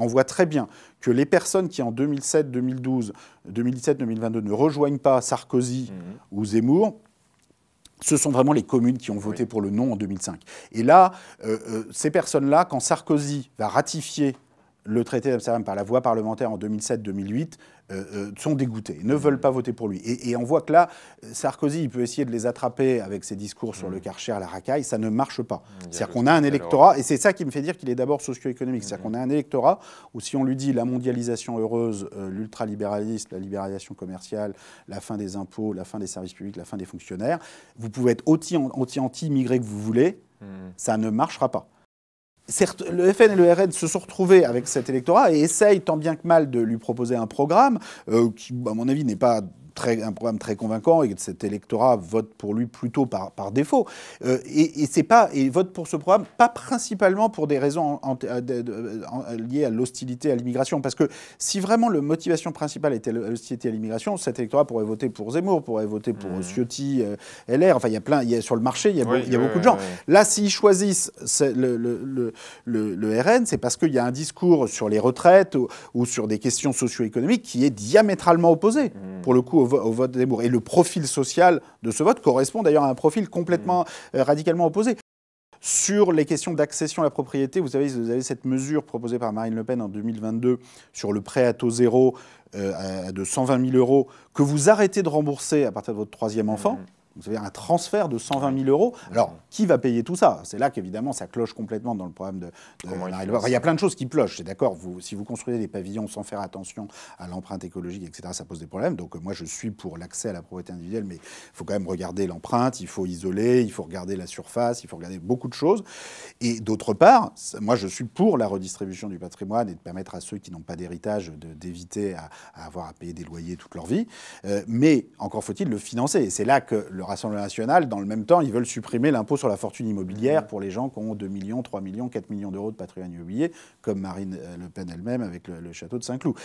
On voit très bien que les personnes qui, en 2007, 2012, 2017, 2022, ne rejoignent pas Sarkozy ou Zemmour, ce sont vraiment les communes qui ont voté pour le non en 2005. Et là, ces personnes-là, quand Sarkozy va ratifier le traité d'Amsterdam par la voie parlementaire en 2007-2008, sont dégoûtés, ne veulent pas voter pour lui. Et on voit que là, Sarkozy, il peut essayer de les attraper avec ses discours sur le Karcher, la racaille, ça ne marche pas. C'est-à-dire qu'on a un électorat, et c'est ça qui me fait dire qu'il est d'abord socio-économique. C'est-à-dire qu'on a un électorat où si on lui dit la mondialisation heureuse, l'ultralibéralisme, la libéralisation commerciale, la fin des impôts, la fin des services publics, la fin des fonctionnaires, vous pouvez être anti-immigré que vous voulez, ça ne marchera pas. Certes, le FN et le RN se sont retrouvés avec cet électorat et essayent tant bien que mal de lui proposer un programme qui, à mon avis, n'est pas un programme très convaincant et que cet électorat vote pour lui plutôt par défaut. Et vote pour ce programme, pas principalement pour des raisons liées à l'hostilité à l'immigration. Parce que si vraiment la motivation principale était l'hostilité à l'immigration, cet électorat pourrait voter pour Zemmour, pourrait voter pour Ciotti, LR. Enfin, sur le marché, il y a beaucoup de gens. Là, s'ils choisissent le RN, c'est parce qu'il y a un discours sur les retraites ou sur des questions socio-économiques qui est diamétralement opposé, pour le coup, au vote Zemmour. Et le profil social de ce vote correspond d'ailleurs à un profil complètement radicalement opposé. Sur les questions d'accession à la propriété, vous avez cette mesure proposée par Marine Le Pen en 2022 sur le prêt à taux zéro de 120 000 € que vous arrêtez de rembourser à partir de votre troisième enfant. Vous avez un transfert de 120 000 €. Alors, qui va payer tout ça? C'est là qu'évidemment, ça cloche complètement dans le programme de il y a plein de choses qui clochent, c'est d'accord. Si vous construisez des pavillons sans faire attention à l'empreinte écologique, etc., ça pose des problèmes. Donc, moi, je suis pour l'accès à la propriété individuelle, mais il faut quand même regarder l'empreinte, il faut isoler, il faut regarder la surface, il faut regarder beaucoup de choses. Et d'autre part, moi, je suis pour la redistribution du patrimoine et de permettre à ceux qui n'ont pas d'héritage d'éviter à avoir à payer des loyers toute leur vie. Mais encore faut-il le financer. Et c'est là que le Rassemblement national, dans le même temps, ils veulent supprimer l'impôt sur la fortune immobilière pour les gens qui ont 2 millions, 3 millions, 4 millions d'euros de patrimoine immobilier, comme Marine Le Pen elle-même avec le château de Saint-Cloud.